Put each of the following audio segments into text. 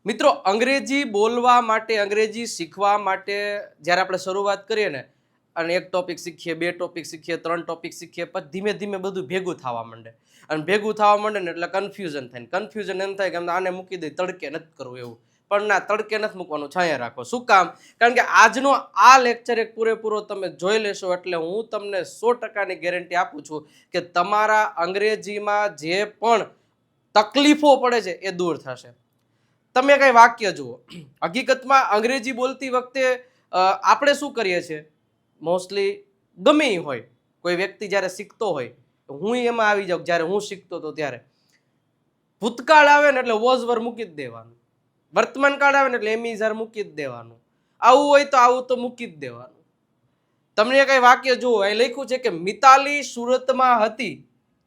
મિત્રો, અંગ્રેજી બોલવા માટે, અંગ્રેજી શીખવા માટે જ્યારે આપણે શરૂઆત કરીએ ને, અને એક ટોપિક શીખીએ, બે ટોપિક શીખીએ, ત્રણ ટોપિક શીખીએ, પછી ધીમે ધીમે બધું ભેગું થવા માંડે. અને ભેગું થવા માંડે ને એટલે કન્ફ્યુઝન થાય. કન્ફ્યુઝન એમ થાય કે આને મૂકી દઈ, તડકે નથી કરવું એવું. પણ ના, તડકે નથી મૂકવાનું, છાંયે રાખો. શું કામ? કારણ કે આજનો આ લેક્ચર એક પૂરેપૂરો તમે જોઈ લેશો એટલે હું તમને 100%ની ગેરંટી આપું છું કે તમારા અંગ્રેજીમાં જે પણ તકલીફો પડે છે એ દૂર થશે. તમે કઈ વાક્ય જુઓ, હકીકતમાં અંગ્રેજી બોલતી વખતે આપણે શું કરીએ છીએ? મોસ્ટલી ગમે એ હોય, કોઈ વ્યક્તિ જ્યારે શીખતો હોય, હું એમાં આવી જાઉં. જ્યારે હું શીખતો હતો ત્યારે ભૂતકાળ આવે ને એટલે વોઝ વર મૂકી જ દેવાનું, વર્તમાન કાળ આવે ને એટલે એમિઝાર મૂકી જ દેવાનું, આવું હોય તો આવું તો મૂકી જ દેવાનું. તમને કઈ વાક્ય જુઓ, અહીં લખ્યું છે કે મિતાલી સુરતમાં હતી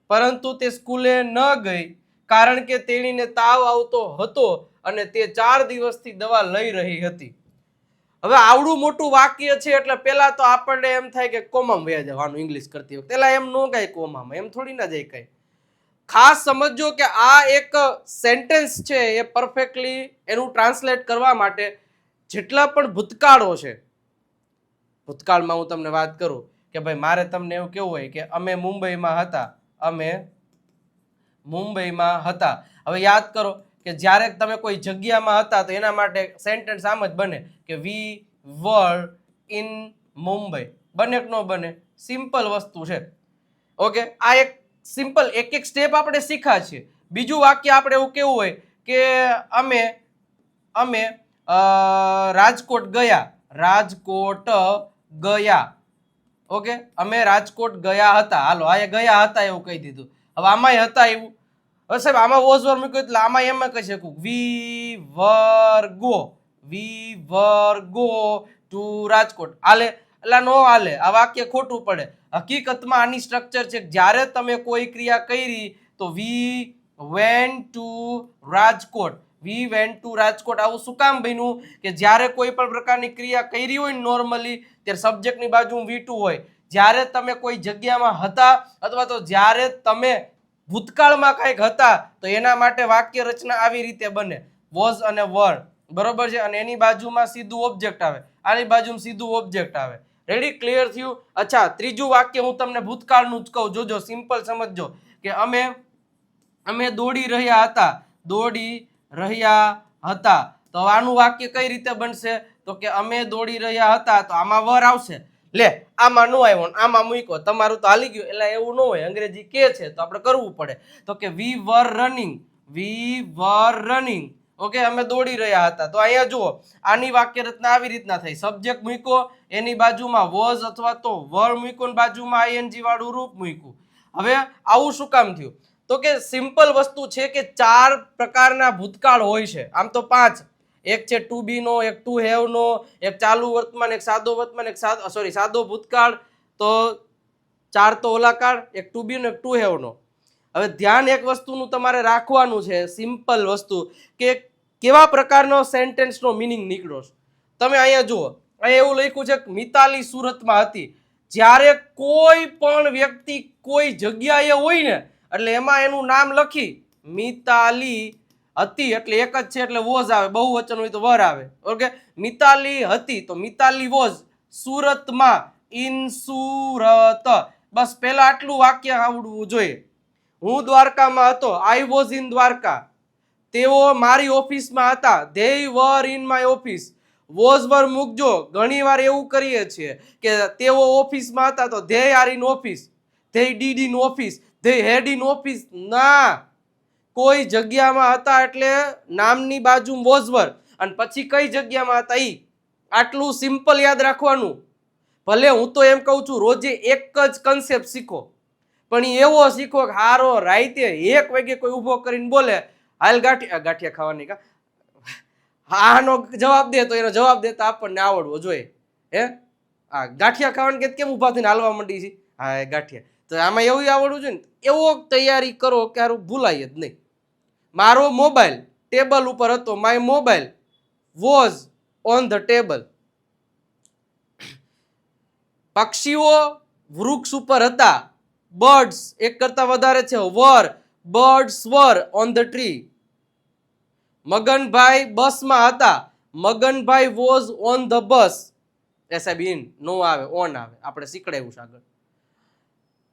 પરંતુ તે સ્કૂલે ન ગઈ કારણ કે તેણીને તાવ આવતો હતો અને તે 4 દિવસથી દવા લઈ રહી હતી. હવે આવડું મોટું વાક્ય છે એટલે પેલા તો આપણને એમ થાય કે કોમામાં વયા જવાનું ઇંગ્લિશ કરતી વખતે. પેલા એમ ન ગાય કોમામાં, એમ થોડી ના જાય કઈ. ખાસ સમજો કે આ એક સેન્ટેન્સ છે, એ પરફેક્ટલી એનું ટ્રાન્સલેટ કરવા માટે જેટલા પણ ભૂતકાળો છે, ભૂતકાળમાં હું તમને વાત કરું કે ભાઈ મારે તમને એવું કેવું હોય કે અમે મુંબઈમાં હતા, અમે મુંબઈમાં હતા. હવે યાદ કરો કે જ્યારે તમે કોઈ જગ્યામાં હતા તો એના માટે સેન્ટેન્સ આમ જ બને કે વી વર ઇન મુંબઈ. બને કે ન બને? સિમ્પલ વસ્તુ છે. ઓકે, આ એક સિમ્પલ એક એક સ્ટેપ આપણે શીખ્યા છીએ. બીજું વાક્ય આપણે એવું કેવું હોય કે અમે અમે રાજકોટ ગયા, રાજકોટ ગયા. ઓકે, અમે રાજકોટ ગયા હતા. હાલો, આ ગયા હતા એવું કહી દીધું. હવે આમાંય હતા એવું. હવે સાહેબ આમાં વોઝ વર મૂક્યું એટલે આમાં એમ કહી શકું we were go, we were go to Rajkot. હાલે? એટલે નો હાલે, આ વાક્ય ખોટું પડે. હકીકતમાં આની સ્ટ્રક્ચર છે, જ્યારે તમે કોઈ ક્રિયા કરી તો we went to Rajkot, we went to Rajkot. આવું શું કામ બન્યું કે જ્યારે કોઈ પણ પ્રકારની ક્રિયા કરી હોય નોર્મલી ત્યારે સબ્જેક્ટની બાજુ વી2 હોય. જ્યારે તમે કોઈ જગ્યામાં હતા અથવા તો જ્યારે તમે ભૂતકાળમાં કંઈક હતા તો એના માટે વાક્ય રચના આવી રીતે બને, વોઝ અને વર. બરોબર છે? અને એની બાજુમાં સીધું ઓબ્જેક્ટ આવે, આની બાજુમાં સીધું ઓબ્જેક્ટ આવે. રેડી? ક્લિયર થયું? અચ્છા, ત્રીજું વાક્ય હું તમને ભૂતકાળનું જ કહું, જોજો, સિમ્પલ સમજજો કે અમે દોડી રહ્યા હતા, દોડી રહ્યા હતા. તો આનું વાક્ય કઈ રીતે બનશે? તો કે અમે દોડી રહ્યા હતા, તો આમાં વર આવશે. લે, આમાં નો આવ્યો, આમાં મૂક્યો, તમારું તો હાલી ગયું. એટલે એવું ન હોય, અંગ્રેજી કે છે તો આપણે કરવું પડે. તો કે વી વર રનિંગ, વી વર રનિંગ. ઓકે, અમે દોડી રહ્યા હતા. તો અહીંયા જુઓ, આની વાક્ય રચના આવી રીતના થઈ. સબ્જેક્ટ મૂક્યો, એની બાજુમાં વોઝ અથવા તો વર મૂક્યો, ને બાજુમાં આઈએનજી વાળું રૂપ મૂક્યું. હવે આવું શું કામ થયું? તો કે સિમ્પલ વસ્તુ છે કે 4 પ્રકારના ભૂતકાળ હોય છે. આમ તો 5, એક છે ટુ બી નો, એક ટુ હેવ નો, એક ચાલુ વર્તમાન, એક સાદો વર્તમાન, એક સાદો ભૂતકાળ. તો 4 તો ઓલા કાળ, એક ટુ બી નો, એક ટુ હેવ નો. હવે ધ્યાન એક વસ્તુનું તમારે રાખવાનું છે, સિમ્પલ વસ્તુ, કે કેવા પ્રકારનો સેન્ટેન્સનો મિનિંગ નીકળો છે. તમે અહીંયા જુઓ, અહીંયા એવું લખ્યું છે કે મિતાલી સુરતમાં હતી. જ્યારે કોઈ પણ વ્યક્તિ કોઈ જગ્યાએ હોય ને એટલે એમાં એનું નામ લખી મિતાલી હતી એટલે એક જ છે એટલે વોઝ આવે, બહુવચન હોય તો વર આવે. ઓકે, મિતાલી હતી તો મિતાલી વોઝ સુરતમાં, ઇન સુરત. બસ પહેલા આટલું વાક્ય આવડવું જોઈએ. હું દ્વારકામાં હતો, આઈ વોઝ ઇન દ્વારકા. તેઓ મારી ઓફિસમાં હતા, they were in my office. Was were મૂકજો. ઘણીવાર એવું કરીએ છીએ કે તેઓ ઓફિસમાં હતા તો they are in office, they did in office, they had in office. ના, કોઈ જગ્યામાં હતા એટલે નામની બાજુ વોઝ વર અને પછી કઈ જગ્યામાં હતા ઈ. આટલું સિમ્પલ યાદ રાખવાનું. ભલે હું તો એમ કહું છું રોજે એક જ કન્સેપ્ટ શીખો, પણ એવો શીખો કે હારો રાઈતે 1 વાગે કોઈ ઊભો કરીને બોલે હાલ ગાંઠિયા ખાવાની કા, હાનો જવાબ દે તો એનો જવાબ દેતા આપણને આવડવો જોઈએ. હે, આ ગાંઠિયા ખાવાનું કે કેમ ઊભા થઈને હાલવા માંડી છે? હા, ગાંઠિયા. તો આમાં એવું આવડવું જોઈએ ને. એવો તૈયારી કરો કે હારું ભૂલાય જ નહીં. મારો મોબાઈલ ટેબલ ઉપર હતો, my mobile was on the table. પક્ષીઓ વૃક્ષ ઉપર હતા, બર્ડ્સ એક કરતા વધારે છે, were, birds were on the tree. Maganbhai બસમાં હતા. Maganbhai was on the bus. એ સાહેબ ઇન નો આવે, ઓન આવે. આપણે શીખડાયું છે આગળ.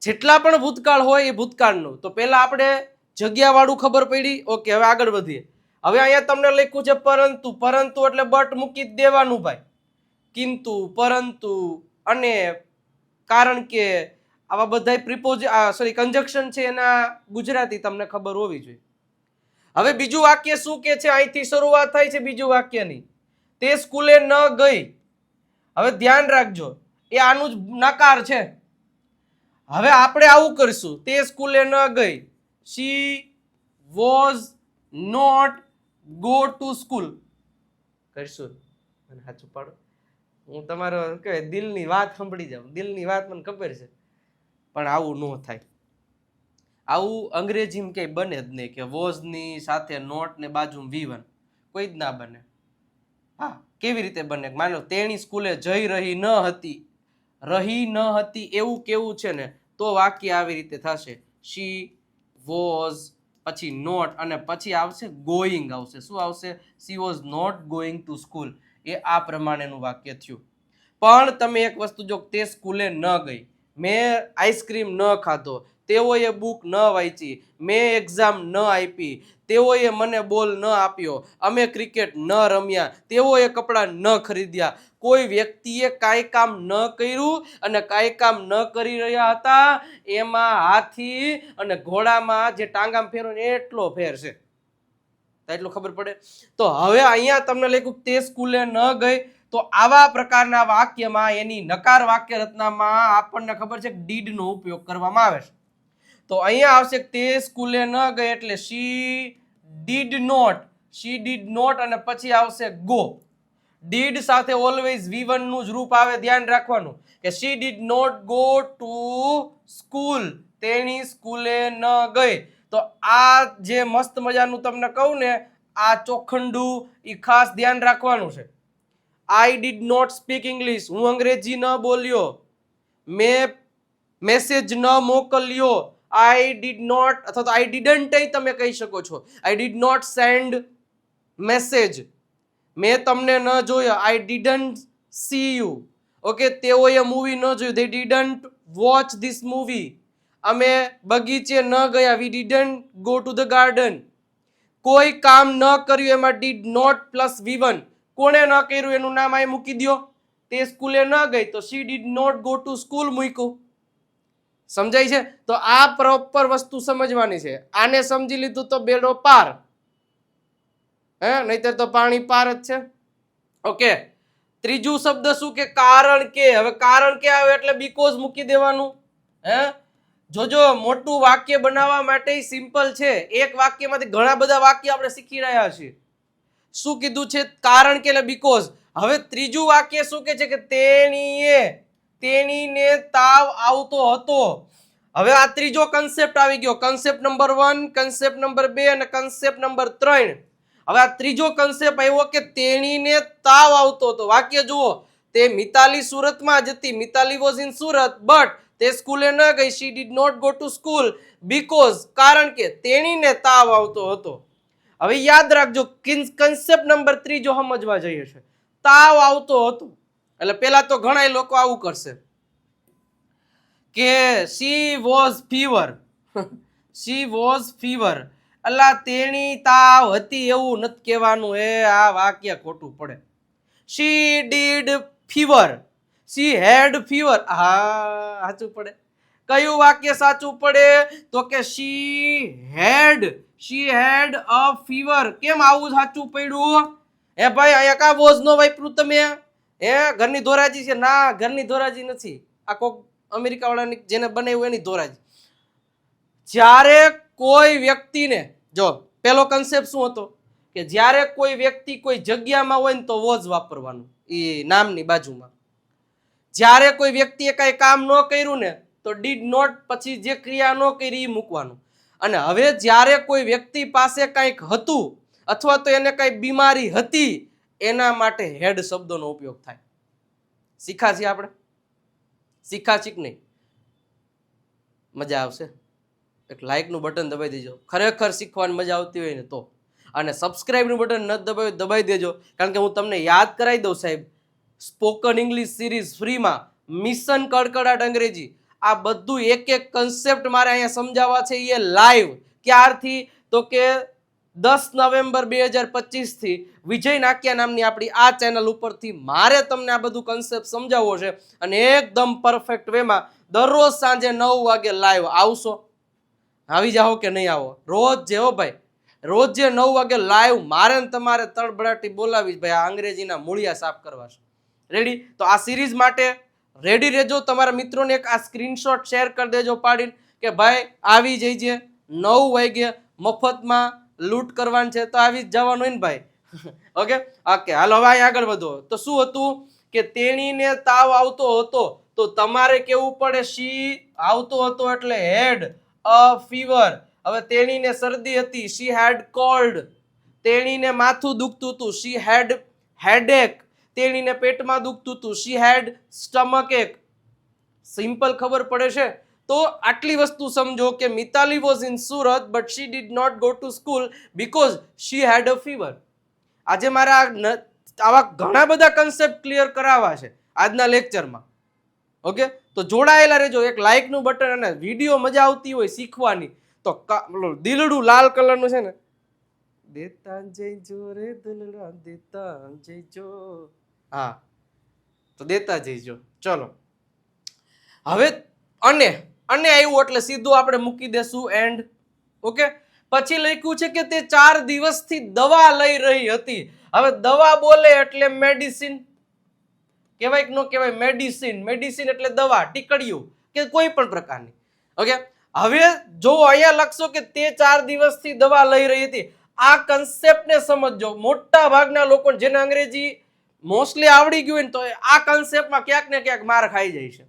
જેટલા પણ ભૂતકાળ હોય એ ભૂતકાળનું. તો પહેલા આપણે જગ્યા વાળું ખબર પડી. ઓકે, હવે આગળ વધીએ. હવે અહીંયા તમને લખ્યું છે પરંતુ. પરંતુ એટલે બટ મૂકી જ દેવાનું ભાઈ. કિંતુ, પરંતુ, અને, કારણ કે, આવા બધા કંજક્શન છે એના ગુજરાતી તમને ખબર હોવી જોઈએ. હવે બીજું વાક્ય શું કે છે? અહીંથી શરૂઆત થાય છે બીજું વાક્યની. તે સ્કૂલે ન ગઈ. હવે ધ્યાન રાખજો, એ આનું જ નકાર છે. હવે આપણે આવું કરશું. તે સ્કૂલે ન ગઈ. She was not go to school કરશું. મને સાચું પાડો. હું તમારો કહેવાય દિલની વાત સાંભળી જાઉં. દિલની વાત મને ખબર છે, પણ આવું ન થાય. આવું અંગ્રેજીમાં કઈ બને જ નહીં કે વોઝ ની સાથે નોટ ને બાજુ V1. કોઈ જ ના બને. હા, કેવી રીતે બને? માનો તેણી સ્કૂલે જઈ રહી ન હતી એવું કેવું છે ને, તો વાક્ય આવી રીતે થશે. શી વોઝ, પછી નોટ, અને પછી આવશે ગોઈંગ આવશે. શું આવશે? She was not going to school. એ આ પ્રમાણેનું વાક્ય થયું. પણ તમે એક વસ્તુ જો, તે સ્કૂલે ન ગઈ, મેં આઈસ્ક્રીમ ન ખાધો, તેઓએ બુક ન વાંચી, મેં એક્ઝામ ન આપી, તેઓએ મને બોલ ન આપ્યો, અમે ક્રિકેટ ન રમ્યા, તેઓએ કપડાં ન ખરીદ્યા. કોઈ વ્યક્તિએ કાંઈ કામ ન કર્યું અને કાંઈ કામ ન કરી રહ્યા હતા, એમાં હાથી અને ઘોડામાં જે ટાંગામાં ફેરો એટલો ફેર છે. એટલું ખબર પડે. તો હવે અહીંયા તમને લખ્યું તે સ્કૂલે ન ગઈ. તો આવા પ્રકારના વાક્યમાં એની નકાર વાક્ય રચનામાં આપણને ખબર છે કે ડીડ નો ઉપયોગ કરવામાં આવે છે. તો અહીંયા આવશે તે સ્કૂલે ન ગઈ એટલે શી ડીડ નોટ, અને પછી આવશે ગો. ડીડ સાથે ઓલવેઝ V1 નું જ રૂપ આવે. ધ્યાન રાખવાનું કે she did not go to school. તેણી સ્કૂલે ન ગઈ. તો આ જે મસ્ત મજાનું તમને કહું ને, આ ચોખંડું, એ ખાસ ધ્યાન રાખવાનું છે. I did not speak English. હું અંગ્રેજી ન બોલ્યો. મેં મેસેજ ન મોકલ્યો. આઈ ડીડ નોટ, અથવા તો આઈ ડીડન્ટ તમે કહી શકો છો. I did not send message. મેં તમને ન જોયા. I didn't see you. Okay, તેઓએ મૂવી ન જોયું. They didn't watch this movie. અમે બગીચે ન ગયા. We didn't go to the garden. કોઈ કામ ન કર્યું, એમાં ડીડ નોટ પ્લસ V1. કોણે ન કર્યું એનું નામ અહીં મૂકી દો. તે સ્કૂલે ન ગઈ તો she did not go to school મૂક્યું. સમજાય છે? તો આ પ્રોપર વસ્તુ સમજવાની છે. આને સમજી લીધું તો બેડો પાર. નહીતર તો પાણી પાર જ છે. ઓકે, ત્રીજું શબ્દ શું કે કારણ કે. હવે કારણ કે આવે એટલે બીકોઝ મૂકી દેવાનું. જોજો, મોટું વાક્ય બનાવવા માટે સિમ્પલ છે. એક વાક્યમાંથી ઘણા બધા વાક્ય આપણે શીખી રહ્યા છીએ. શું કીધું છે? કારણ કે એટલે બીકોઝ. હવે ત્રીજું વાક્ય શું કે છે કે તેણીને તાવ આવતો હતો. હવે આ ત્રીજો કન્સેપ્ટ આવી ગયો. કન્સેપ્ટ નંબર 1, કન્સેપ્ટ નંબર 2 અને કન્સેપ્ટ નંબર 3. હવે આ ત્રીજો કન્સેપ્ટ આવ્યો કે તેણીને તાવ આવતો હતો. વાક્ય જુઓ. તે મિતાલી સુરતમાં જ હતી. Mitali was in Surat, but તે સ્કૂલે ન ગઈ. She did not go to school because, કારણ કે તેણીને તાવ આવતો હતો. હવે યાદ રાખજો, કન્સેપ્ટ નંબર 3 જો સમજવા જઈએ છે, તાવ આવતો હતો એટલે પેલા તો ઘણા લોકો આવું કરશે કે she was fever. She was fever. અલા તેણી તાવ હતી એવું નથી કહેવાનું. આ વાક્ય ખોટું પડે. She did fever. She had fever. હા, સાચું પડે. કયું વાક્ય સાચું પડે? તો કે શી હેડ અ ફીવર. કેમ આવું સાચું પડ્યું? ભાઈ અહીંયા કા વોઝ નો વાપર્યું તમે? ઘરની ધોરાજી છે? ના, ઘરની ધોરાજી નથી. આ કોક અમેરિકા વાળાની જેને બનાવ્યું એની ધોરાજી. જ્યારે કોઈ વ્યક્તિને, જો પેલો કન્સેપ્ટ શું હતો કે જ્યારે કોઈ વ્યક્તિ કોઈ જગ્યામાં હોય ને તો વોઝ વાપરવાનું એ નામની બાજુમાં. જ્યારે કોઈ વ્યક્તિએ કઈ કામ ન કર્યું ને તો ડીડ નોટ પછી જે ક્રિયા ન કરી એ મૂકવાનું. અને હવે જ્યારે કોઈ વ્યક્તિ પાસે કંઈક હતું અથવા તો એને કઈ બીમારી હતી, એના માટે હેડ શબ્દોનો ઉપયોગ થાય. શીખા છીએ આપણે? શીખા છીએ કે નહીં? મજા આવશે. એક લાઈક નું બટન દબાઈ દેજો ખરેખર શીખવાની મજા આવતી હોય ને તો. અને સબસ્ક્રાઇબનું બટન ન દબાવ્યું દબાવી દેજો, કારણ કે હું તમને યાદ કરાવી દઉં સાહેબ, સ્પોકન ઇંગ્લિશ સિરીઝ ફ્રીમાં મિશન કડકડાટ અંગ્રેજી, આ બધું એક એક કન્સેપ્ટ મારે અહીંયા સમજાવવા છે. એ લાઈવ ક્યારથી તો કે 10 નવેમ્બર 2025 થી વિજય નાક્યા નામની આપણી આ ચેનલ ઉપરથી મારે તમને આ બધું કન્સેપ્ટ સમજાવવો છે, અને એકદમ પરફેક્ટ વેમાં દરરોજ સાંજે 9 વાગે લાઈવ આવશો. આવી જાઓ કે નહીં આવો, રોજ જે હો ભાઈ, રોજ જે 9 વાગે લાઈવ મારે ને તમારે તળબડાટી બોલાવી ભાઈ આ અંગ્રેજીના મૂળિયા સાફ કરવા છે. રેડી? તો આ સિરીઝ માટે રેડી રહેજો. તમારા મિત્રોને એક આ સ્ક્રીનશોટ શેર કરી દેજો પાડીને કે ભાઈ આવી જઈજે, 9 વાગે મફતમાં લૂંટ કરવાની છે તો આવી જ જવાનું હોય ને ભાઈ. ઓકે ઓકે, હાલો હવે આગળ વધો. તો શું હતું કે તેણીને તાવ આવતો હતો તો તમારે કેવું પડે શી આવતો હતો એટલે હેડ અ ફીવર. હવે તેણીને શરદી હતી, શી હેડ કોલ્ડ. તેણીને માથું દુખતું હતું, શી હેડ હેડેક. તેણીને પેટમાં દુખતું હતું, શી હેડ સ્ટમક એક. સિમ્પલ ખબર પડે છે. તો આટલી વસ્તુ સમજો કે Mitali was in Surat but she did not go to school because she had a fever. આજે મારે આવા ઘણા બધા કન્સેપ્ટ ક્લિયર કરાવવા છે આજના લેક્ચરમાં. ઓકે, તો જોડાયેલા રહેજો. એક લાઇકનું બટન, અને વિડીયો મજા આવતી હોય શીખવાની તો દિલડું લાલ કલરનું છે ને, દેતા જઈજો રે દિલડા દેતા જઈજો, હા તો દેતા જઈજો. ચલો હવે અને આવ્યું એટલે સીધું આપણે મૂકી દેશું એન્ડ. ઓકે, પછી લખ્યું છે કે તે 4 દિવસથી દવા લઈ રહી હતી. હવે દવા બોલે એટલે મેડિસિન કહેવાય કે ન કહેવાય? મેડિસિન, મેડિસિન એટલે દવા, ટીકડીયું કે કોઈ પણ પ્રકારની. ઓકે, હવે જો અહીંયા લખશો કે તે 4 દિવસથી દવા લઈ રહી હતી, આ કન્સેપ્ટને સમજો. મોટા ભાગના લોકો જેને અંગ્રેજી મોસ્ટલી આવડી ગયું હોય ને તો આ કન્સેપ્ટમાં ક્યાંક ને ક્યાંક માર ખાઈ જાય છે.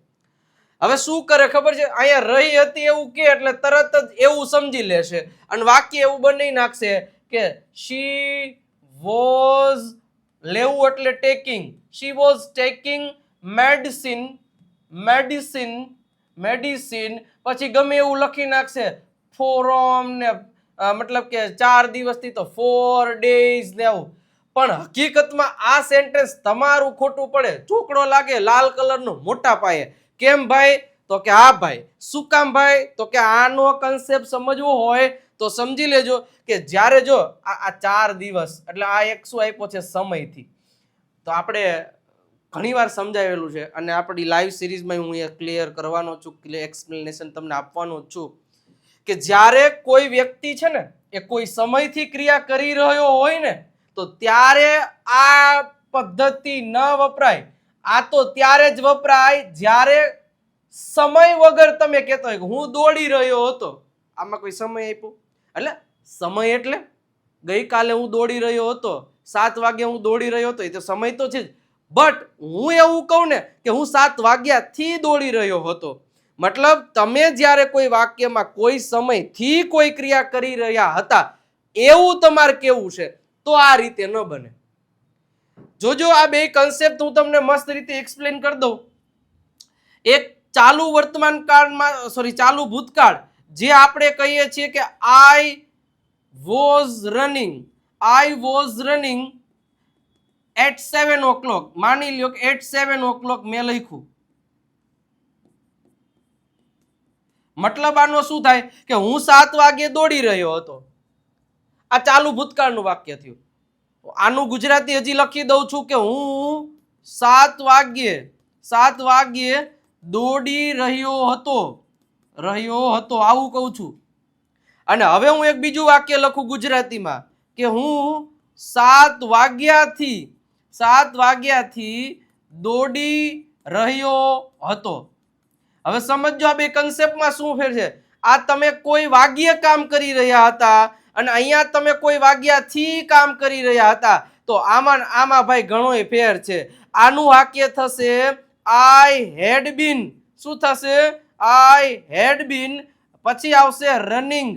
હવે શું કરે ખબર છે? અહીંયા રહી હતી એવું કે એટલે તરત જ એવું સમજી લેશે અને વાક્ય એવું બનાવી નાખશે કે શી વોઝ, લેવું એટલે taking, she was taking medicine, medicine, medicine, પછી ગમે એવું લખી નાખશે ફોરમ ને મતલબ કે 4 દિવસથી તો 4 days ને એવું. પણ હકીકતમાં આ સેન્ટેન્સ તમારું ખોટું પડે, ચોકડો લાગે લાલ કલરનો મોટા પાયે. કેમ ભાઈ? તો કે હા ભાઈ. શું કામ ભાઈ? તો કે આનો કન્સેપ્ટ સમજવો હોય તો સમજી લેજો કે જ્યારે જો આ 4 દિવસ એટલે આ એક શું આપ્યો છે સમયથી, તો આપણે ઘણીવાર સમજાવેલું છે અને આપણી લાઈવ સિરીઝમાં હું એ ક્લિયર કરવાનો છું, એક્સપ્લેનેશન તમને આપવાનો જ છું કે જ્યારે કોઈ વ્યક્તિ છે ને એ કોઈ સમયથી ક્રિયા કરી રહ્યો હોય ને તો ત્યારે આ પદ્ધતિ ન વપરાય. આ તો ત્યારે જ વપરાય જ્યારે સમય વગર તમે કહેતો હોય કે હું દોડી રહ્યો હતો. આમાં કોઈ સમય આપ્યો? એટલે સમય એટલે ગઈકાલે હું દોડી રહ્યો હતો, 7 વાગે હું દોડી રહ્યો હતો, એ તો સમય તો છે જ. બટ હું એવું કહું ને કે હું 7 વાગ્યાથી દોડી રહ્યો હતો, મતલબ તમે જ્યારે કોઈ વાક્યમાં કોઈ સમયથી કોઈ ક્રિયા કરી રહ્યા હતા એવું તમારે કેવું છે તો આ રીતે ન બને. જોજો આ બે કન્સેપ્ટ હું તમને મસ્ત રીતે એક્સપ્લેન કરી દઉં. એક ચાલુ વર્તમાન કાળમાં ચાલુ ભૂતકાળ જે આપણે કહીએ છીએ કે I was running, I was running at 7 o'clock. માની લ્યો કે એટ 7 o'clock મેં લખ્યું, મતલબ આનો શું થાય કે હું 7 વાગે દોડી રહ્યો હતો. આ ચાલુ ભૂતકાળનું વાક્ય થયું. આનું ગુજરાતી હજી લખી દઉં છું કે હું 7 વાગ્યે દોડી રહ્યો હતો, આવું કહું છું. અને હવે હું એક બીજું વાક્ય લખું ગુજરાતીમાં કે હું 7 વાગ્યાથી દોડી રહ્યો હતો. હવે સમજો આ બે કન્સેપ્ટમાં શું ફેર છે. આ તમે કોઈ વાગ્ય કામ કરી રહ્યા હતા અને અહીંયા તમે કોઈ વાગ્યાથી કામ કરી રહ્યા હતા, તો આમાં ભાઈ ઘણોય ફેર છે. આનું વાક્ય થશે આઈ હેડ બીન. શું થશે? આઈ હેડ બીન, પછી આવશે રનિંગ,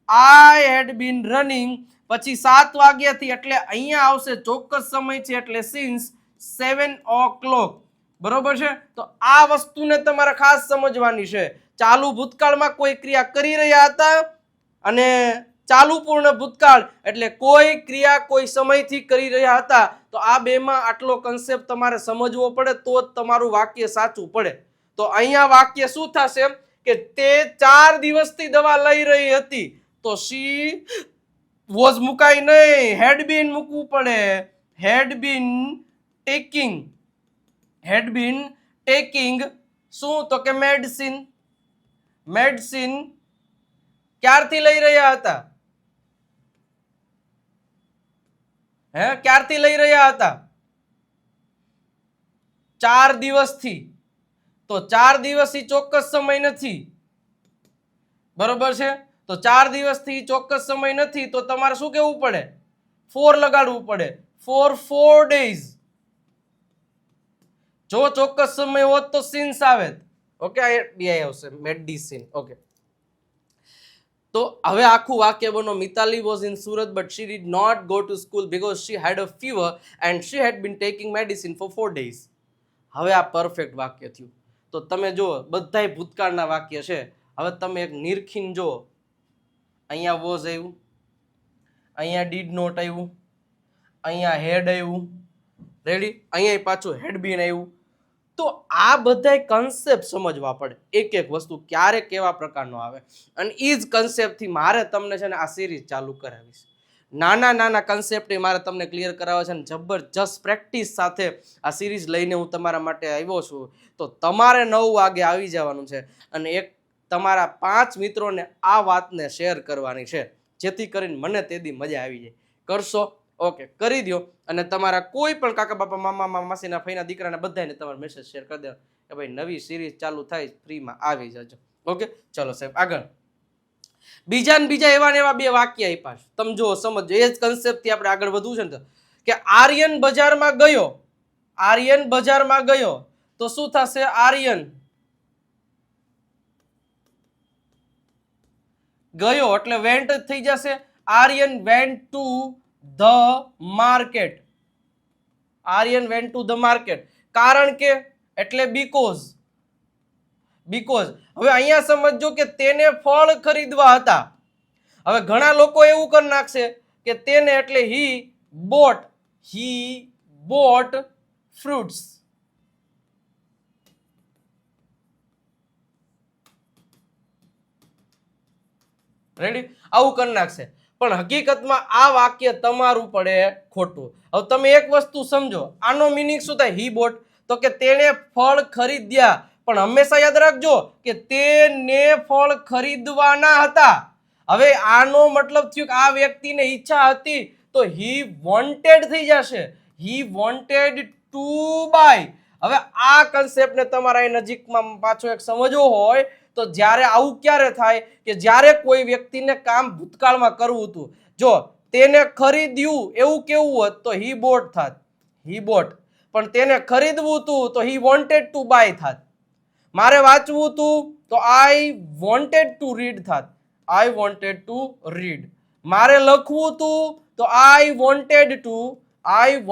આઈ હેડ બીન રનિંગ, પછી 7 વાગ્યાથી એટલે અહીંયા આવશે ચોક્કસ સમય છે એટલે સિન્સ 7 o'clock. બરોબર છે? તો આ વસ્તુને તમારે ખાસ સમજવાની છે. ચાલુ ભૂતકાળમાં કોઈ ક્રિયા કરી રહ્યા હતા અને ચાલુ પૂર્ણ ભૂતકાળ એટલે કોઈ ક્રિયા કોઈ સમયથી કરી રહ્યા હતા. તો આ બેમાં આટલો કન્સેપ્ટ તમારે સમજવો પડે તો જ તમારું વાક્ય સાચું પડે. તો અહીંયા વાક્ય શું થશે કે તે 4 દિવસથી દવા લઈ રહી હતી. તો શી વોઝ મુકાય નહીં, હેડ બીન મૂકવું પડે. હેડ બીન ટેકિંગ શું? તો કે મેડિસિન. ક્યારથી લઈ રહ્યા હતા? ક્યારથી લઈ રહ્યા હતા? 4 દિવસથી. તો 4 દિવસથી ચોક્કસ સમય નથી, બરોબર છે? તો 4 દિવસથી ચોક્કસ સમય નથી તો તમારે શું કહેવું પડે? 4 લગાડવું પડે. for 4 days. જો ચોક્કસ સમય હોત તો સિન્સ આવે. ઓકે, આ આવશે મેડિસિન. ઓકે, તો હવે આખું વાક્ય બનો. Mitali was in Surat but she did not go to school because she had a fever and she had been taking medicine for 4 days. હવે આ પરફેક્ટ વાક્ય થયું. તો તમે જો બધાય ભૂતકાળના વાક્ય છે. હવે તમે એક નિરખીને જો. અહીંયા was આવ્યું, અહીંયા did not આવ્યું, અહીંયા had આવ્યું, રેડી? અહીંયા પાછું had been આવ્યું. તો આ બધાય કન્સેપ્ટ સમજવા પડે. એક એક વસ્તુ ક્યારે કેવા પ્રકારનો આવે. અને એ જ કન્સેપ્ટથી મારે તમને છે ને આ સિરીઝ ચાલુ કરાવીશ. નાના કન્સેપ્ટ મારે તમને ક્લિયર કરાવવા છે ને જબરજસ્ત પ્રેક્ટિસ સાથે આ સિરીઝ લઈને હું તમારા માટે આવ્યો છું. તો તમારે 9 વાગે આવી જવાનું છે અને એક તમારા 5 મિત્રોને આ વાતને શેર કરવાની છે, જેથી કરીને મને તેદી મજા આવી જાય. કરશો? ઓકે, કરી દો. અને તમારા કોઈ પણ કાકા બાપા મામા માસીના ફઈના દીકરાને બધાને તમારો મેસેજ શેર કરી દો કે ભાઈ નવી સિરીઝ ચાલુ થાય, ફ્રીમાં આવી જજો. ઓકે, ચલો સાહેબ આગળ. બીજા એવા ને એવા 2 વાક્ય આપ્યા છે. તમે જો સમજો. એ જ કન્સેપ્ટથી આપણે આગળ વધવું છે ને કે આર્યન બજારમાં ગયો તો શું થશે? આર્યન ગયો એટલે વેન્ટ થઈ જશે. Aryan went to the market. Aryan went to the market. કારણ કે એટલે બીકોઝ. હવે અહીંયા સમજો કે તેને ફળ ખરીદવા હતા. હવે ઘણા લોકો એવું કરી નાખશે કે તેને એટલે he bought fruits. રેડી? આવું કરી નાખશે. પણ હકીકતમાં આ વાક્ય તમારું પડે ખોટું. હવે તમે એક વસ્તુ સમજો. આનો મીનિંગ શું થાય? he bought તો કે તેને ફળ ખરીદ્યા. પણ હંમેશા યાદ રાખજો કે તેને ફળ ખરીદવાના હતા. હવે આનો મતલબ થયો કે આ વ્યક્તિને ઈચ્છા હતી તો he wanted થઈ જશે. he wanted to buy. હવે આ કન્સેપ્ટને તમારા નજીકમાં પાછો એક સમજવો હોય તો જ્યારે આવું ક્યારે થાય કે જ્યારે કોઈ વ્યક્તિને કામ ભૂતકાળમાં કરવું હતું. જો તેને ખરીદ્યું એવું કેવું હોત તો he bought થાત. he bought. પણ તેને ખરીદવું હતું તો he wanted to buy થાત. મારે વાંચવું હતું તો I wanted to read થાત. I wanted to read. મારે લખવું હતું તો I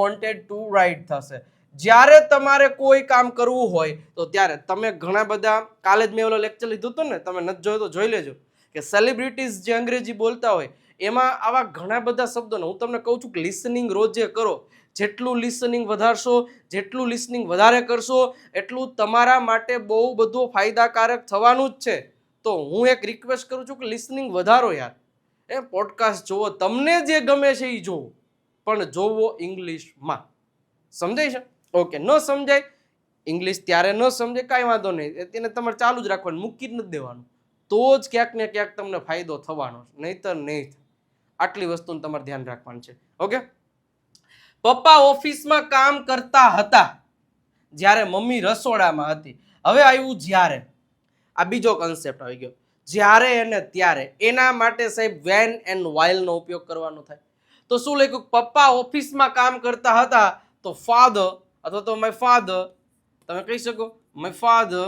wanted to write થશે. જ્યારે તમારે કોઈ કામ કરવું હોય તો ત્યારે તમે ઘણા બધા, કાલે જ મેં ઓલો લેક્ચર લીધું હતું ને, તમે નથી જોયું તો જોઈ લેજો કે સેલિબ્રિટીઝ જે અંગ્રેજી બોલતા હોય એમાં આવા ઘણા બધા શબ્દોને હું તમને કહું છું કે લિસનિંગ રોજે કરો. જેટલું લિસનિંગ વધારશો, જેટલું લિસનિંગ વધારે કરશો એટલું તમારા માટે બહુ બધું ફાયદાકારક થવાનું જ છે. તો હું એક રિક્વેસ્ટ કરું છું કે લિસનિંગ વધારો યાર. પોડકાસ્ટ જોવો, તમને જે ગમે છે એ જોવો, પણ જોવો ઇંગ્લિશમાં. સમજાય છે? ઓકે. ન સમજાય ઇંગ્લિશ ત્યારે ન સમજાય કાંઈ વાંધો નહીં, તેને તમારે ચાલુ જ રાખવાનું, મૂકી જ નથી દેવાનું. તો જ ક્યાંક ને ક્યાંક તમને ફાયદો થવાનો, નહીતર નહીં. આટલી વસ્તુનું તમારે ધ્યાન રાખવાનું છે. ઓકે. પપ્પા ઓફિસમાં કામ કરતા હતા જ્યારે મમ્મી રસોડામાં હતી. હવે આવ્યું જ્યારે. આ બીજો કન્સેપ્ટ આવી ગયો. જ્યારે અને ત્યારે. એના માટે સાહેબ વેન એન્ડ વાઇલ નો ઉપયોગ કરવાનો થાય. તો શું લખ્યું? પપ્પા ઓફિસમાં કામ કરતા હતા તો ફાધર અથવા તો માય ફાધર, તમે કહી શકો માય ફાધર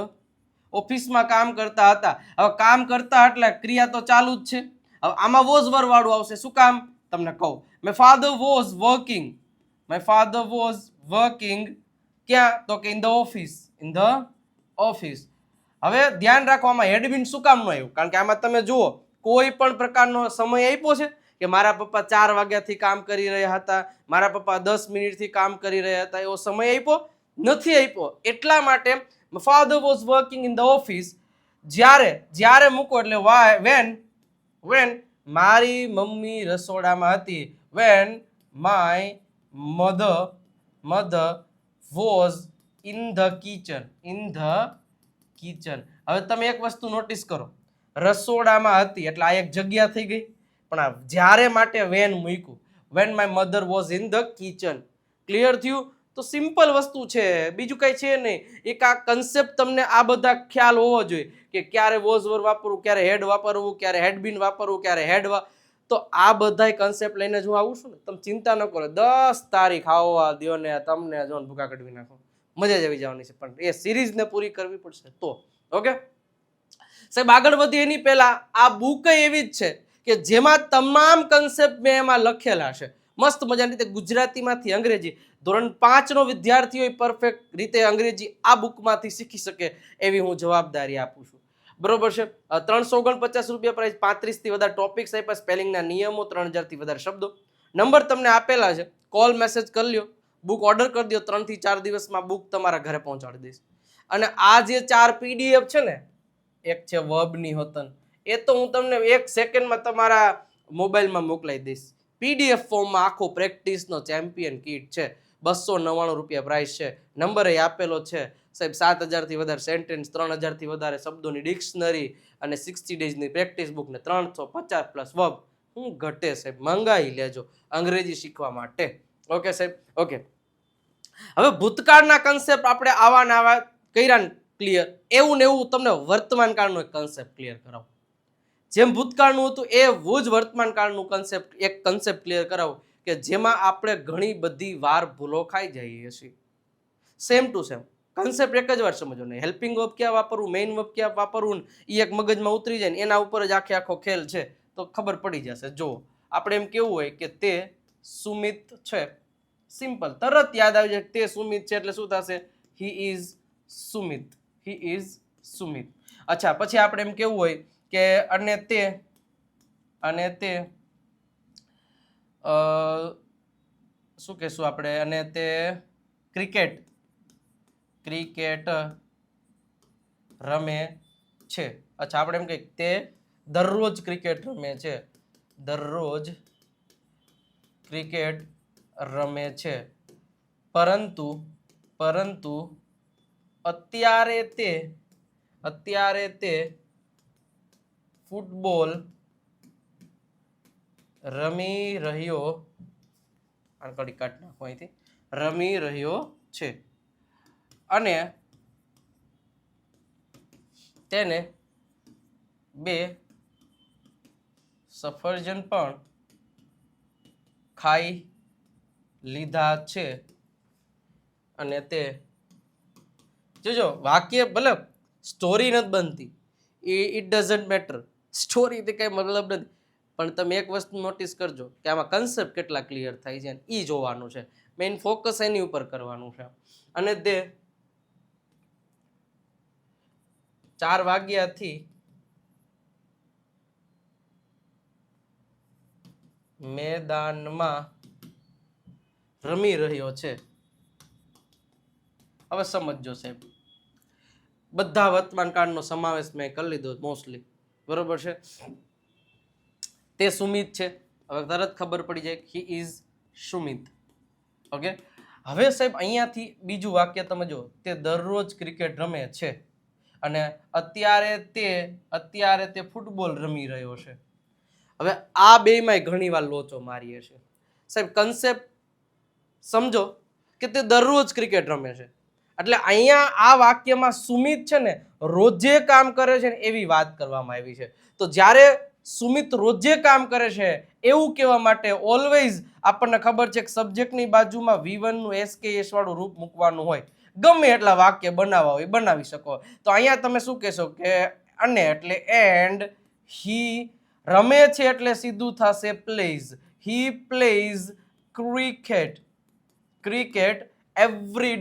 ઓફિસમાં કામ કરતા હતા. હવે કામ કરતા એટલે ક્રિયા તો ચાલુ જ છે. હવે આમાં વોઝ વર વાળું આવશે. શું કામ? તમને કહું. My father was working. My father was working ક્યાં? તો કે in the office. In the office. હવે ધ્યાન રાખવામાં હેડ બીન શું કામ નું આવ્યું? કારણ કે આમાં તમે જુઓ કોઈ પણ પ્રકારનો સમય આપ્યો છે કે મારા પપ્પા 4 વાગ્યાથી કામ કરી રહ્યા હતા, મારા પપ્પા 10 મિનિટથી કામ કરી રહ્યા હતા, એવો સમય આપ્યો નથી આપ્યો. એટલા માટે father was working in the office. જ્યારે મૂકો એટલે વેન મારી મમ્મી રસોડામાં હતી, when my mother was in the kitchen. હવે તમે એક વસ્તુ નોટિસ કરો, રસોડામાં હતી એટલે આ એક જગ્યા થઈ ગઈ, પણ આ જ્યારે માટે વેન મૂક્યું, when my mother was in the kitchen. Clear થયું? તો સિમ્પલ વસ્તુ છે, બીજું કઈ છે નહીં. એક આ કન્સેપ્ટ તમને આ બધા ખ્યાલ હોવો જોઈએ કે ક્યારે વોઝ વર વાપરવું, ક્યારે હેડ વાપરવું, ક્યારે હેડ બીન વાપરવું, ક્યારે હેડ. તો આ બધાય કન્સેપ્ટ લઈને જો આવું છું ને, તમે ચિંતા ન કરો, 10 તારીખ આવવા દો ને તમને જો ભૂકા કઢવી નાખો, મજા જ આવી જવાની છે. પણ એ સિરીઝને પૂરી કરવી પડશે તો. ઓકે સાહેબ, આગળ વધીએ એની પહેલા આ બુક એવી જ છે કે જેમાં તમામ કન્સેપ્ટ મેં એમાં લખેલા છે મસ્ત મજાની રીતે, ગુજરાતીમાંથી અંગ્રેજી. ધોરણ 5 નો વિદ્યાર્થીઓ પરફેક્ટ રીતે અંગ્રેજી આ બુકમાંથી શીખી શકે એવી હું જવાબદારી આપું છું. બરોબર છે. 349 રૂપિયા પ્રાઇસ, 35 થી વધારે ટોપિક્સ આપ્યા, સ્પેલિંગના નિયમો, 3000 થી વધારે શબ્દો. નંબર તમને આપેલા છે, કોલ મેસેજ કરી લ્યો, બુક ઓર્ડર કરી દો, 3 થી 4 દિવસમાં બુક તમારા ઘરે પહોંચાડી દઈશ. અને આ જે 4 PDF છે ને, એક છે વર્બની હોતન, એ તો હું તમને 1 સેકન્ડમાં તમારા મોબાઈલમાં મોકલાઈ દઈશ. PDF ફોર્મમાં આખો પ્રેક્ટિસનો ચેમ્પિયન કિટ છે, 299 રૂપિયા પ્રાઇસ છે. નંબર એ આપેલો છે સાહેબ. 7000 થી વધારે સેન્ટેન્સ, 3000 થી વધારે શબ્દોની ડિક્શનરી અને 60 ડેઝની પ્રેક્ટિસ બુક ને 350 પ્લસ વર્બ. હું ઘટે સાહેબ, મંગાઈ લેજો અંગ્રેજી શીખવા માટે. ઓકે સાહેબ, ઓકે. હવે ભૂતકાળના કન્સેપ્ટ આપણે આવા ને આવા કર્યા ક્લિયર, એવું ને એવું તમને વર્તમાન કાળનો એક કન્સેપ્ટ ક્લિયર કરાવો. જેમ ભૂતકાળનું હતું એવું જ વર્તમાન કાળનું કન્સેપ્ટ ક્લિયર કરાવો કે જેમાં આપણે ઘણી બધી વાર ભૂલો ખાઈ જઈએ છીએ. સેમ ટુ સેમ કન્સેપ્ટ એક જ વાર સમજો ને. હેલ્પિંગ વર્બ ક્યાં વાપરવું, મેઇન વર્બ ક્યાં વાપરવું, એ એક મગજમાં ઉતરી જાય ને એના ઉપર જ આખો ખેલ છે, તો ખબર પડી જશે. જો આપણે એમ કેવું હોય કે તે સુમિત છે, સિમ્પલ, તરત યાદ આવી જાય તે સુમિત છે એટલે શું થશે? He is Sumit, he is Sumit. અચ્છા, પછી આપણે એમ કેવું હોય કે અને તે શું કહેશું આપણે? અને તે ક્રિકેટ રમે છે. અચ્છા, આપણે એમ કહીએ તે દરરોજ ક્રિકેટ રમે છે, દરરોજ ક્રિકેટ રમે છે, પરંતુ અત્યારે તે ફૂટબોલ રમી રહ્યો, આંકડી કાઢ નાખો અહીંથી, રમી રહ્યો છે અને તેને 2 સફરજન પણ ખાઈ લીધા છે. અને તે જોજો વાક્ય ભલે સ્ટોરી નથી બનતી, ઇટ ડઝન્ટ મેટર, સ્ટોરીથી કઈ મતલબ નથી, પણ તમે એક વસ્તુ નોટિસ કરજો કે આમાં કન્સેપ્ટ કેટલા ક્લિયર થાય છે એ જોવાનું છે. મેઇન ફોકસ એની ઉપર કરવાનું છે. અને તે 4 વાગ્યાથી મેદાનમાં રમી રહ્યો છે. હવે સમજો સાહેબ, બધા વર્તમાન કાળનો સમાવેશ મેં કરી લીધો મોસ્ટલી, બરોબર છે. તે સુમિત છે, હવે તરત ખબર પડી જાય હી ઇઝ સુમિત. ઓકે, હવે સાહેબ અહીંયાથી બીજું વાક્ય તમે જો, તે દરરોજ ક્રિકેટ રમે છે અને અત્યારે તે ફૂટબોલ રમી રહ્યો છે. હવે આ બેયમાં ઘણી વાર લોચો મારીએ છે સાહેબ. કન્સેપ્ટ સમજો કે તે દરરોજ ક્રિકેટ રમે છે, એટલે અહીંયા આ વાક્યમાં સુમિત છે ને રોજે કામ કરે છે ને એવી વાત કરવામાં આવી છે. તો જ્યારે સુમિત રોજે કામ કરે છે એવું કહેવા માટે ઓલવેઝ આપણને ખબર છે કે સબ્જેક્ટની બાજુમાં V1 નું SKS વાળું રૂપ મૂકવાનું હોય. ગમે એટલા વાક્ય બનાવવા હોય બનાવી શકો. તો અહીંયા તમે શું કહેશો કે અને એટલે એન્ડ, હી રમે છે એટલે સીધું થશે પ્લેઝ, હી પ્લેઝ ક્રિકેટ એવરી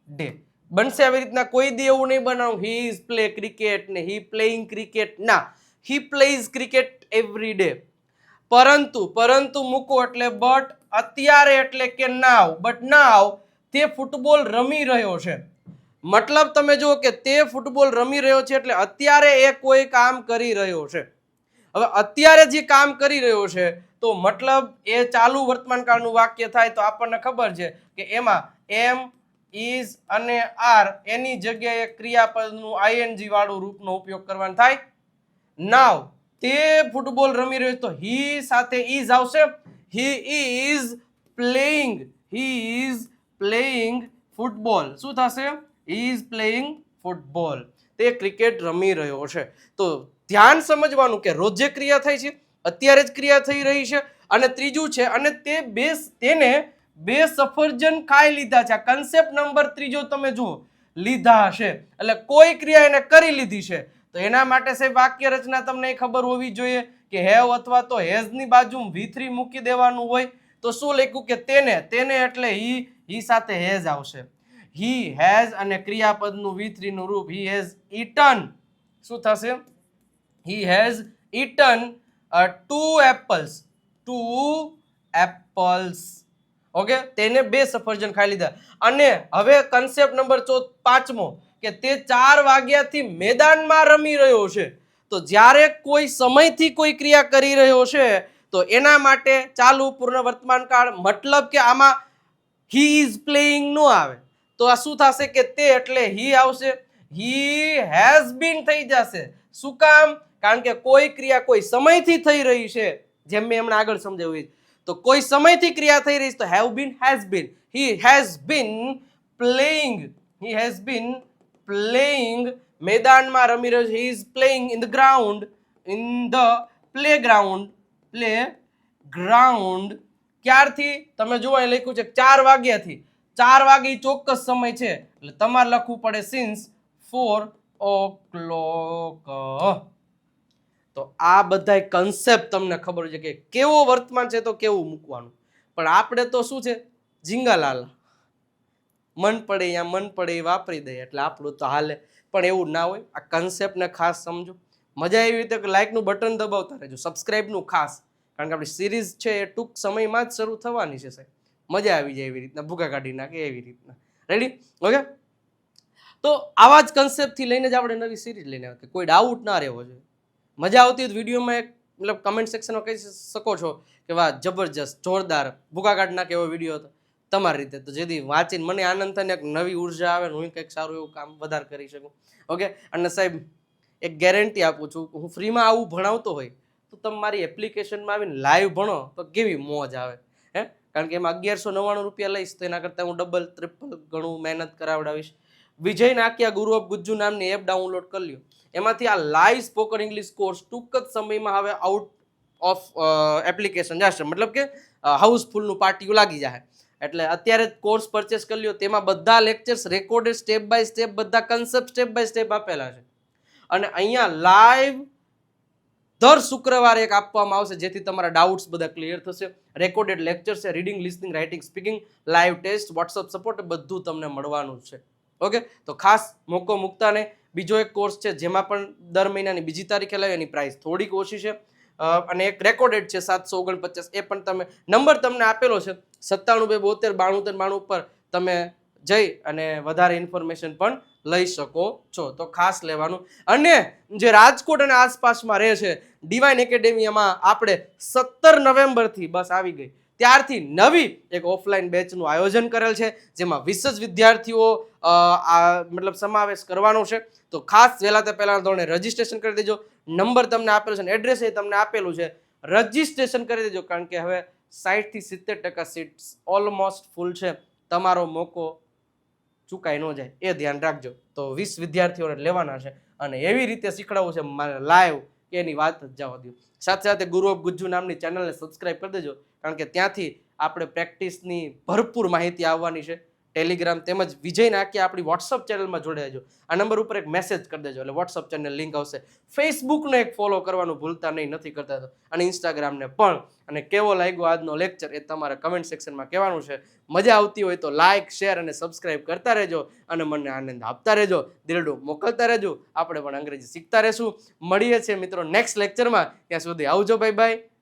ડે. બનશે આવી રીતના. કોઈ દી એવું નહીં બનાવું હી ઇઝ પ્લે ક્રિકેટ ને હી પ્લેઇંગ ક્રિકેટ. ના, હી પ્લેઝ ક્રિકેટ એવરી ડે. પરંતુ મૂકો એટલે બટ, અત્યારે એટલે કે નાવ, બટ નાવ તે ફૂટબોલ રમી રહ્યો છે. મતલબ તમે જુઓ કે તે ફૂટબોલ રમી રહ્યો છે એટલે અત્યારે એ કોઈ કામ કરી રહ્યો છે. હવે અત્યારે જે કામ કરી રહ્યો છે તો મતલબ એ ચાલુ વર્તમાન કાળનું વાક્ય થાય તો આપણને ખબર છે કે એમાં એમ, ઇઝ અને આર એની જગ્યાએ ક્રિયાપદનું આઈએનજી વાળું રૂપનો ઉપયોગ કરવાનો થાય. નાવ તે ફૂટબોલ રમી રહ્યો તો હી સાથે ઇઝ આવશે. He is playing football. શું થશે? He is playing football. તે ક્રિકેટ રમી રહ્યો છે. તો ધ્યાન સમજવાનું કે રોજે ક્રિયા થઈ છે, અત્યારે જ ક્રિયા થઈ રહી છે. અને ત્રીજું છે અને તેને બે સફરજન ખાઈ લીધા છે. આ કન્સેપ્ટ નંબર ત્રીજો તમે જુઓ, લીધા છે એટલે કોઈ ક્રિયા એને કરી લીધી છે. તો એના માટે સાહેબ વાક્ય રચના તમને ખબર હોવી જોઈએ કે હેવ અથવા તો હેઝ ની બાજુ V3 મૂકી દેવાનું હોય. તો શું લખ્યું કે તેને એટલે હી સાથે હેઝ આવશે. હી હેઝ અને ક્રિયાપદનું V3 નું રૂપ હી હેઝ ઈટન. શું થશે? He has eaten 2 apples. Okay, તેને 2 સફરજન ખાઈ લીધા. અને હવે કન્સેપ્ટ નંબર 5મો કે તે 4 વાગ્યાથી મેદાનમાં રમી રહ્યો છે. તો જ્યારે કોઈ સમયથી કોઈ ક્રિયા કરી રહ્યો છે તો એના માટે ચાલુ પૂર્ણ વર્તમાન કાળ, મતલબ કે આમાં હી ઇઝ પ્લેઇંગ નો આવે. તો આ શું થશે કે તે એટલે હી આવશે. હી હેઝ બીન થઈ જશે. શું કામ? કારણ કે કોઈ ક્રિયા કોઈ સમયથી થઈ રહી છે, જેમ મેં હમણાં આગળ સમજાવ્યું. તો કોઈ સમયથી ક્રિયા થઈ રહી છે તો have been, has been. He has been playing મેદાનમાં રમી રહ્યો છે. He is playing in the playground. ક્યારથી? તમે જુઓ અહીં લખ્યું છે 4 વાગ્યાથી. 4 વાગે ચોક્કસ સમય છે એટલે તમારે લખવું પડે સિન્સ 4 o'clock. તો આ બધા કન્સેપ્ટ તમને ખબર છે કે કેવો વર્તમાન છે તો કેવું મૂકવાનું. પણ આપણે તો શું છે, જીંગાલાલ, મન પડે અહીંયા મન પડે એ વાપરી દઈએ એટલે આપણું તો હાલે. પણ એવું ના હોય. આ કન્સેપ્ટને ખાસ સમજો. મજા એવી રીતે કે લાઇકનું બટન દબાવતા રહેજો, સબસ્ક્રાઇબનું ખાસ, કારણ કે આપણી સિરીઝ છે એ ટૂંક સમયમાં જ શરૂ થવાની છે સાહેબ. મજા આવી જાય એવી રીતના, ભૂકા કાઢી નાખે એવી રીતના. રેડી? ઓકે. તો આવા જ કન્સેપ્ટથી લઈને જ આપણે નવી સિરીઝ લઈને આવે કે કોઈ ડાઉટ ના રહેવો જોઈએ. મજા આવતી હોય વિડીયોમાં એક મતલબ કમેન્ટ સેક્શનમાં કહી શકો છો કે વાહ જબરજસ્ત, જોરદાર, ભૂકા કાઢ નાખે એવો વિડીયો હતો તમારી રીતે. તો જેથી વાંચીને મને આનંદ થાય ને એક નવી ઉર્જા આવે ને હું કંઈક સારું એવું કામ વધારે કરી શકું. ઓકે. અને સાહેબ એક ગેરંટી આપું છું, હું ફ્રીમાં આવું ભણાવતો હોય તો તમે મારી એપ્લિકેશનમાં આવીને લાઈવ ભણો તો કેવી મોજ આવે. કારણ કે એમાં 1199 રૂપિયા લઈશ તો એના કરતાં હું ડબલ ટ્રિપલ ઘણું મહેનત કરાવડાવીશ. વિજય નાકિયા ગુરુ ઓફ ગુજ્જુ નામની એપ ડાઉનલોડ કરી લ્યો. એમાંથી આ લાઈવ સ્પોકન ઇંગ્લિશ કોર્સ ટૂંક જ સમયમાં હવે આઉટ ઓફ એપ્લિકેશન જશે, મતલબ કે હાઉસફુલનું પાર્ટીઓ લાગી જાય. એટલે અત્યારે જ કોર્સ પરચેસ કરી લ્યો. તેમાં બધા lectures recorded step by step, બધા કન્સેપ્ટ સ્ટેપ બાય સ્ટેપ આપેલા છે. અને અહીંયા લાઈવ દર શુક્રવારે એક આપવામાં આવશે જેથી તમારા ડાઉટ્સ બધા ક્લિયર થશે. રેકોર્ડેડ લેક્ચર છે, reading, listening, writing, speaking, live test, WhatsApp support બધું તમને મળવાનું છે. ઓકે. તો ખાસ મોકો મૂકતા નહીં. બીજો એક કોર્સ છે જેમાં પણ દર મહિનાની 2જી તારીખે લાવે, એની પ્રાઇસ થોડીક ઓછી છે અને એક રેકોર્ડેડ છે 749. એ પણ તમે નંબર તમને આપેલો છે 97 72 92 93 ઉપર તમે જઈ અને વધારે ઇન્ફોર્મેશન પણ લઈ શકો છો. તો ખાસ લેવાનું. અને જે રાજકોટ અને આસપાસમાં રહે છે, ડિવાઇન એકેડેમીમાં આપણે 17 નવેમ્બરથી બસ આવી ગઈ ત્યારથી નવી એક ઓફલાઈન બેચનું આયોજન કરેલ છે જેમાં 20 જ વિદ્યાર્થીઓ મતલબ સમાવેશ કરવાનો છે. તો ખાસ વહેલા તે પહેલા ધોરણે રજીસ્ટ્રેશન કરી દેજો. નંબર તમને આપેલો છે અને એડ્રેસ એ તમને આપેલું છે. રજીસ્ટ્રેશન કરી દેજો કારણ કે હવે 60 થી 70% સીટ્સ ઓલમોસ્ટ ફૂલ છે. તમારો મોકો ચૂકાઈ ન જાય એ ધ્યાન રાખજો. તો 20 વિદ્યાર્થીઓને લેવાના છે અને એવી રીતે શીખડાવવું છે મારે લાઈવ કે એની વાત જ જવા દો. સાથે સાથે ગુરુ ઓફ ગુજ્જુ નામની ચેનલને સબસ્ક્રાઇબ કરી દેજો કારણ કે ત્યાંથી આપણે પ્રેક્ટિસની ભરપૂર માહિતી આવવાની છે. ટેલિગ્રામ તેમજ વિજય નાખ્યા આપણી વોટ્સઅપ ચેનલમાં જોડાઈ જજો. આ નંબર ઉપર એક મેસેજ કરી દેજો એટલે વોટ્સઅપ ચેનલ લિંક આવશે. ફેસબુકને એક ફોલો કરવાનું ભૂલતા નહીં, નથી કરતા તો, અને ઇન્સ્ટાગ્રામને પણ. અને કેવો લાગ્યો આજનો લેક્ચર એ તમારે કમેન્ટ સેક્શનમાં કહેવાનું છે. મજા આવતી હોય તો લાઇક, શેર અને સબસ્ક્રાઇબ કરતા રહેજો અને મને આનંદ આપતા રહેજો, દિલડું મોકલતા રહેજો. આપણે પણ અંગ્રેજી શીખતા રહેશું. મળીએ છીએ મિત્રો નેક્સ્ટ લેક્ચરમાં. ત્યાં સુધી આવજો, બાય બાય.